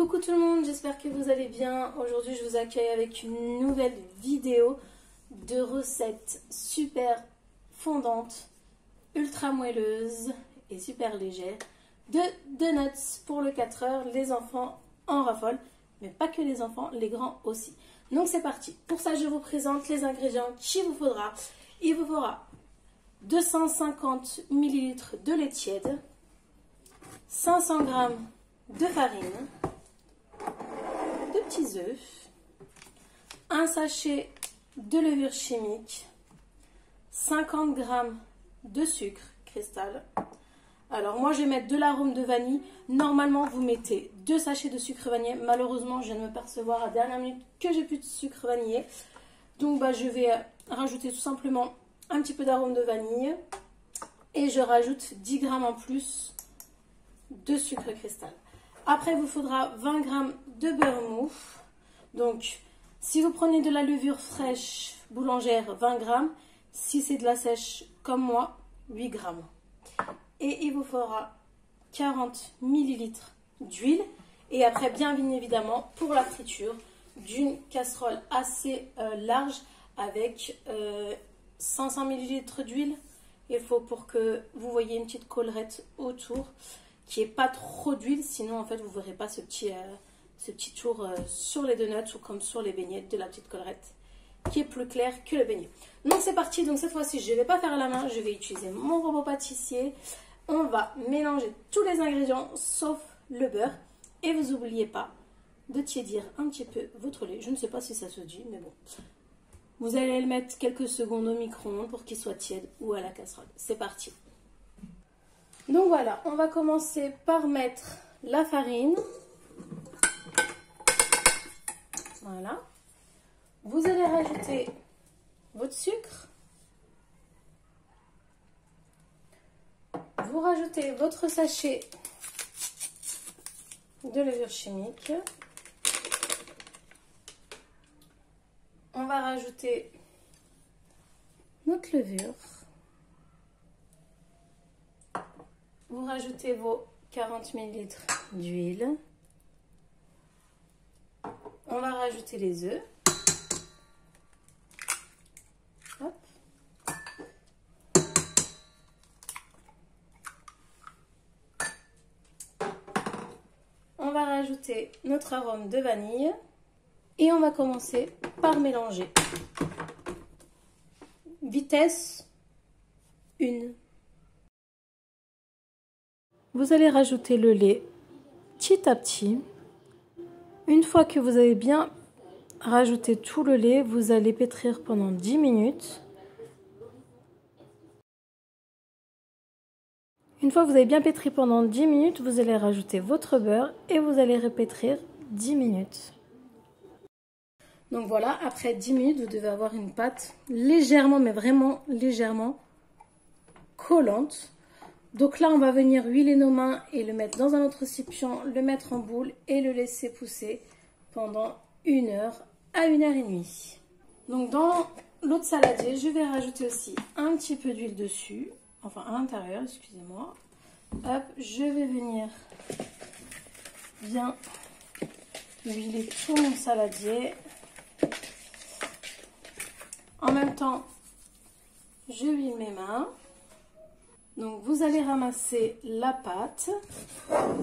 Coucou tout le monde, j'espère que vous allez bien. Aujourd'hui je vous accueille avec une nouvelle vidéo de recettes super fondantes, ultra moelleuses et super légères de donuts pour le 4 heures. Les enfants en raffolent, mais pas que les enfants, les grands aussi. Donc c'est parti. Pour ça je vous présente les ingrédients qu'il vous faudra. Il vous faudra 250 ml de lait tiède, 500 g de farine, 2 petits œufs, un sachet de levure chimique, 50 g de sucre cristal. Alors moi je vais mettre de l'arôme de vanille. Normalement vous mettez 2 sachets de sucre vanillé. Malheureusement je viens de me percevoir à la dernière minute que j'ai plus de sucre vanillé. Donc je vais rajouter tout simplement un petit peu d'arôme de vanille. Et je rajoute 10 g en plus de sucre cristal. Après, il vous faudra 20 g de beurre mou. Donc, si vous prenez de la levure fraîche boulangère, 20 g. Si c'est de la sèche comme moi, 8 g. Et il vous faudra 40 ml d'huile. Et après, bien évidemment, pour la friture, d'une casserole assez large avec 500 ml d'huile. Il faut pour que vous voyez une petite collerette autour, qui n'est pas trop d'huile, sinon en fait vous ne verrez pas ce petit tour sur les donuts ou comme sur les beignets de la petite collerette qui est plus clair que le beignet. Donc c'est parti, donc cette fois-ci je ne vais pas faire à la main, je vais utiliser mon robot pâtissier. On va mélanger tous les ingrédients sauf le beurre et vous n'oubliez pas de tiédir un petit peu votre lait. Je ne sais pas si ça se dit, mais bon. Vous allez le mettre quelques secondes au micro-ondes pour qu'il soit tiède ou à la casserole. C'est parti. Donc voilà, on va commencer par mettre la farine. Voilà. Vous allez rajouter votre sucre. Vous rajoutez votre sachet de levure chimique. On va rajouter notre levure. Vous rajoutez vos 40 ml d'huile. On va rajouter les œufs. Hop. On va rajouter notre arôme de vanille. Et on va commencer par mélanger. Vitesse 1. Vous allez rajouter le lait petit à petit. Une fois que vous avez bien rajouté tout le lait, vous allez pétrir pendant 10 minutes. Une fois que vous avez bien pétri pendant 10 minutes, vous allez rajouter votre beurre et vous allez répétrir 10 minutes. Donc voilà, après 10 minutes, vous devez avoir une pâte légèrement, mais vraiment légèrement collante. Donc là, on va venir huiler nos mains et le mettre dans un autre récipient, le mettre en boule et le laisser pousser pendant 1 heure à 1 heure et demie. Donc dans l'autre saladier, je vais rajouter aussi un petit peu d'huile dessus, enfin à l'intérieur, excusez-moi. Hop, je vais venir bien huiler tout mon saladier. En même temps, je huile mes mains. Donc vous allez ramasser la pâte. Hop.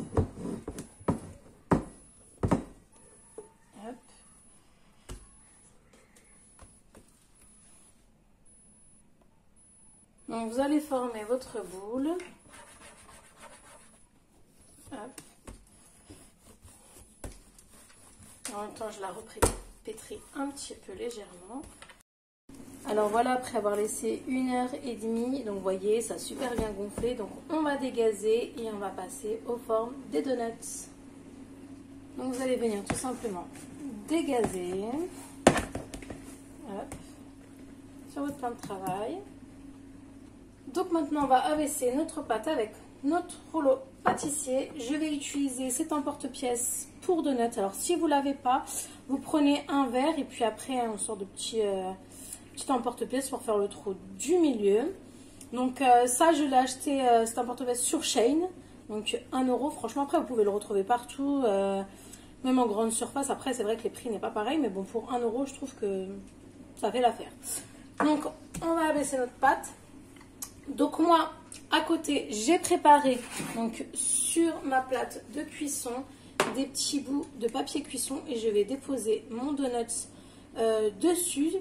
Donc vous allez former votre boule. Hop. En même temps, je la repétris un petit peu légèrement. Alors voilà, après avoir laissé 1 heure et demie, donc vous voyez, ça a super bien gonflé. Donc on va dégazer et on va passer aux formes des donuts. Donc vous allez venir tout simplement dégazer. Hop, sur votre plan de travail. Donc maintenant on va abaisser notre pâte avec notre rouleau pâtissier. Je vais utiliser cet emporte-pièce pour donuts. Alors si vous ne l'avez pas, vous prenez un verre et puis après on sort de petit emporte-pièce pour faire le trou du milieu. Donc ça je l'ai acheté, cet emporte-pièce sur Shein. Donc 1 €. Franchement après vous pouvez le retrouver partout. même en grande surface. Après, c'est vrai que les prix n'est pas pareil, mais bon, pour 1 euro, je trouve que ça fait l'affaire. Donc, on va abaisser notre pâte. Donc, moi, à côté, j'ai préparé, donc, sur ma plate de cuisson, des petits bouts de papier cuisson et je vais déposer mon donut dessus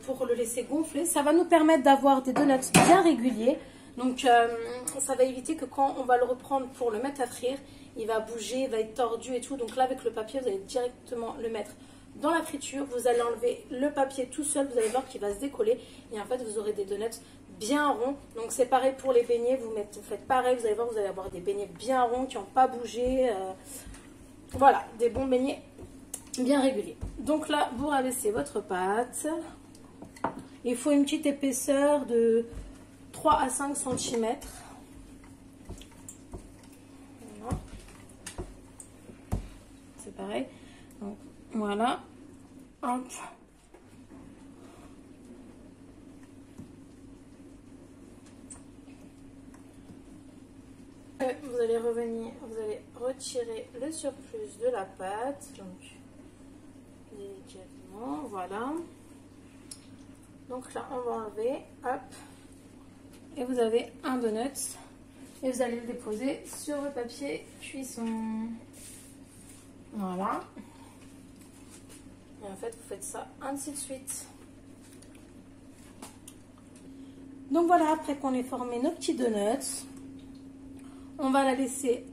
pour le laisser gonfler. Ça va nous permettre d'avoir des donuts bien réguliers. Donc, ça va éviter que quand on va le reprendre pour le mettre à frire, il va bouger, il va être tordu et tout. Donc là, avec le papier, vous allez directement le mettre dans la friture. Vous allez enlever le papier tout seul. Vous allez voir qu'il va se décoller. Et en fait, vous aurez des donuts bien ronds. Donc c'est pareil pour les beignets. Vous faites pareil. Vous allez voir, vous allez avoir des beignets bien ronds qui n'ont pas bougé. Voilà, des bons beignets bien réguliers. Donc là, vous rabaissez votre pâte. Il faut une petite épaisseur de 3 à 5 cm. Voilà. C'est pareil. Donc, voilà. Hop. Vous allez revenir, vous allez retirer le surplus de la pâte. Donc, délicatement, voilà. Donc là, on va enlever, hop. Et vous avez un donut. Et vous allez le déposer sur le papier cuisson. Voilà. Et en fait, vous faites ça ainsi de suite. Donc voilà, après qu'on ait formé nos petits donuts, on va la laisser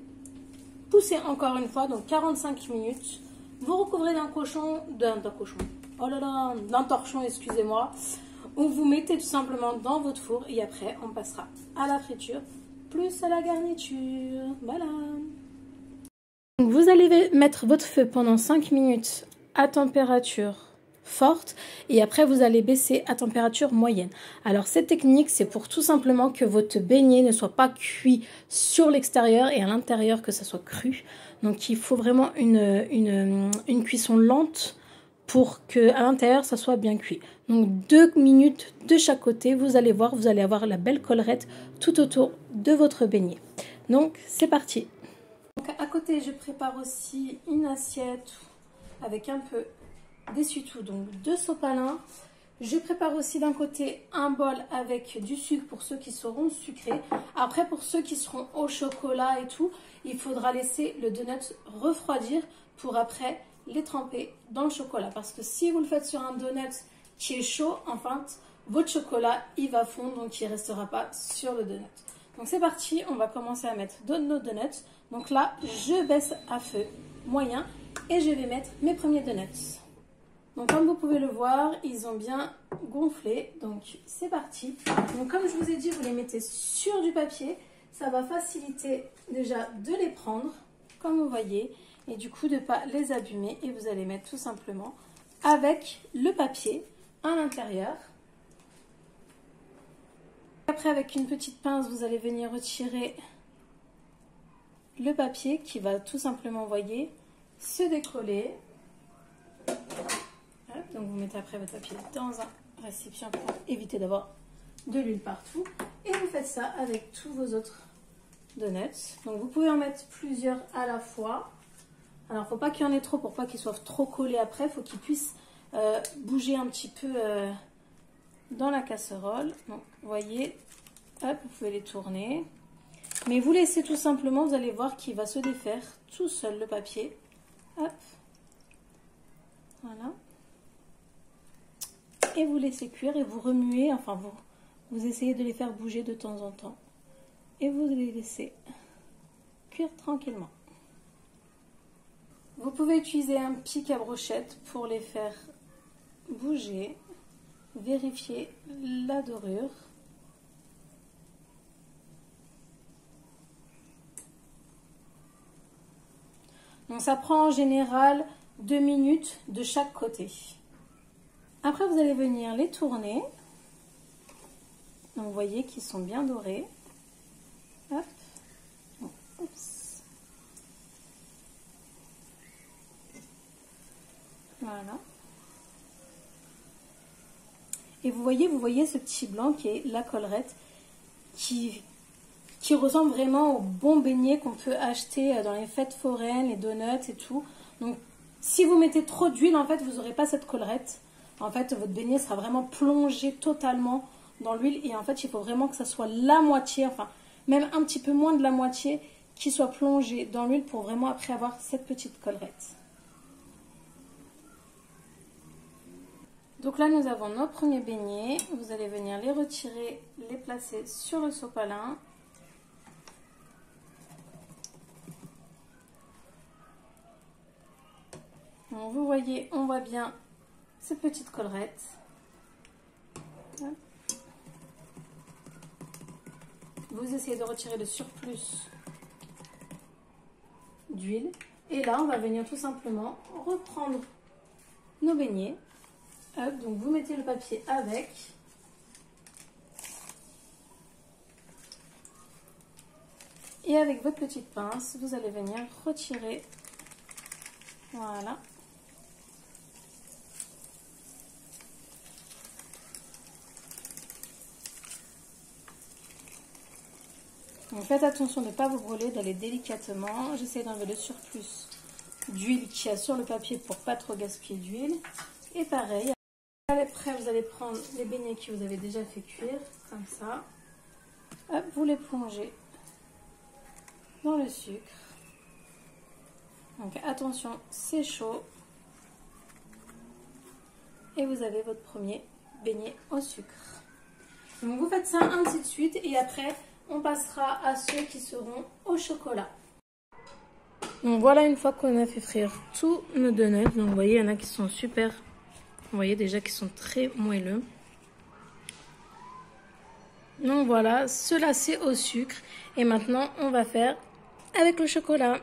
pousser encore une fois, donc 45 minutes. Vous recouvrez d'un torchon, excusez-moi. Ou vous mettez tout simplement dans votre four et après on passera à la friture plus à la garniture. Voilà. Donc vous allez mettre votre feu pendant 5 minutes à température forte et après vous allez baisser à température moyenne. Alors cette technique c'est pour tout simplement que votre beignet ne soit pas cuit sur l'extérieur et à l'intérieur que ça soit cru. Donc il faut vraiment une cuisson lente pour que à l'intérieur ça soit bien cuit. Donc 2 minutes de chaque côté, vous allez voir, vous allez avoir la belle collerette tout autour de votre beignet. Donc c'est parti. Donc à côté je prépare aussi une assiette avec un peu d'essuie-tout, donc 2 sopalins. Je prépare aussi d'un côté un bol avec du sucre pour ceux qui seront sucrés. Après pour ceux qui seront au chocolat et tout, il faudra laisser le donut refroidir pour après les tremper dans le chocolat. Parce que si vous le faites sur un donut qui est chaud, enfin votre chocolat il va fondre, donc il ne restera pas sur le donut. Donc c'est parti, on va commencer à mettre nos donuts. Donc là je baisse à feu moyen et je vais mettre mes premiers donuts. Donc comme vous pouvez le voir, ils ont bien gonflé. Donc c'est parti. Donc comme je vous ai dit, vous les mettez sur du papier. Ça va faciliter déjà de les prendre, comme vous voyez. Et du coup de ne pas les abîmer. Et vous allez mettre tout simplement avec le papier à l'intérieur. Après avec une petite pince, vous allez venir retirer le papier qui va tout simplement, vous voyez, se décoller. Donc vous mettez après votre papier dans un récipient pour éviter d'avoir de l'huile partout. Et vous faites ça avec tous vos autres donuts. Donc vous pouvez en mettre plusieurs à la fois. Alors il ne faut pas qu'il y en ait trop pour pas qu'ils soient trop collés après. Il faut qu'ils puissent bouger un petit peu dans la casserole. Donc vous voyez, hop, vous pouvez les tourner. Mais vous laissez tout simplement, vous allez voir qu'il va se défaire tout seul le papier. Hop. Voilà. Et vous laissez cuire et vous remuez, enfin vous essayez de les faire bouger de temps en temps. Et vous les laissez cuire tranquillement. Vous pouvez utiliser un pic à brochette pour les faire bouger. Vérifiez la dorure. Donc ça prend en général 2 minutes de chaque côté. Après, vous allez venir les tourner. Donc, vous voyez qu'ils sont bien dorés. Hop. Oups. Voilà. Et vous voyez ce petit blanc qui est la collerette qui ressemble vraiment au bon beignet qu'on peut acheter dans les fêtes foraines, les donuts et tout. Donc, si vous mettez trop d'huile, en fait, vous n'aurez pas cette collerette. En fait, votre beignet sera vraiment plongé totalement dans l'huile. Et en fait, il faut vraiment que ça soit la moitié, enfin, même un petit peu moins de la moitié, qui soit plongé dans l'huile pour vraiment après avoir cette petite collerette. Donc là, nous avons nos premiers beignets. Vous allez venir les retirer, les placer sur le sopalin. Donc vous voyez, on voit bien cette petite collerette. Vous essayez de retirer le surplus d'huile. Et là, on va venir tout simplement reprendre nos beignets. Hop, donc vous mettez le papier avec. Et avec votre petite pince, vous allez venir retirer. Voilà. Donc faites attention de ne pas vous brûler, d'aller délicatement. J'essaie d'enlever le surplus d'huile qu'il y a sur le papier pour pas trop gaspiller d'huile. Et pareil, après vous allez prendre les beignets que vous avez déjà fait cuire, comme ça. Hop, vous les plongez dans le sucre. Donc attention, c'est chaud. Et vous avez votre premier beignet au sucre. Donc vous faites ça ainsi de suite et après on passera à ceux qui seront au chocolat. Donc voilà, une fois qu'on a fait frire tous nos donuts, donc vous voyez, il y en a qui sont super, vous voyez déjà qui sont très moelleux. Donc voilà, cela c'est au sucre et maintenant on va faire avec le chocolat.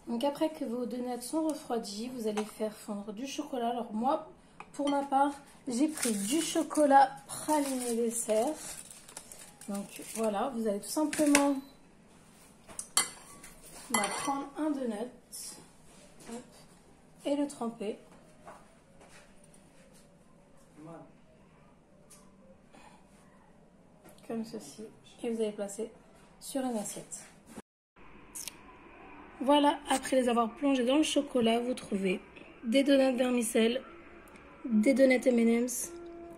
Donc après que vos donuts sont refroidis, vous allez faire fondre du chocolat. Alors moi, pour ma part, j'ai pris du chocolat praliné dessert. Donc voilà, vous allez tout simplement prendre un donut et le tremper. Comme ceci. Et vous allez placer sur une assiette. Voilà, après les avoir plongés dans le chocolat, vous trouvez des donuts vermicelle, des donuts M&M's,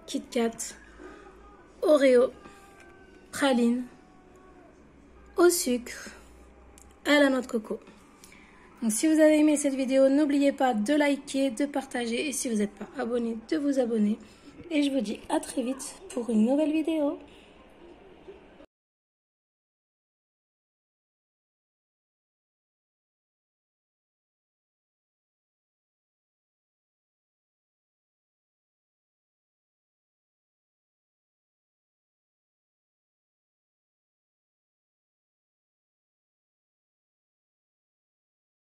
Kit Kat, Oreo, praline, au sucre, à la noix de coco. Donc si vous avez aimé cette vidéo, n'oubliez pas de liker, de partager et si vous n'êtes pas abonné, de vous abonner. Et je vous dis à très vite pour une nouvelle vidéo.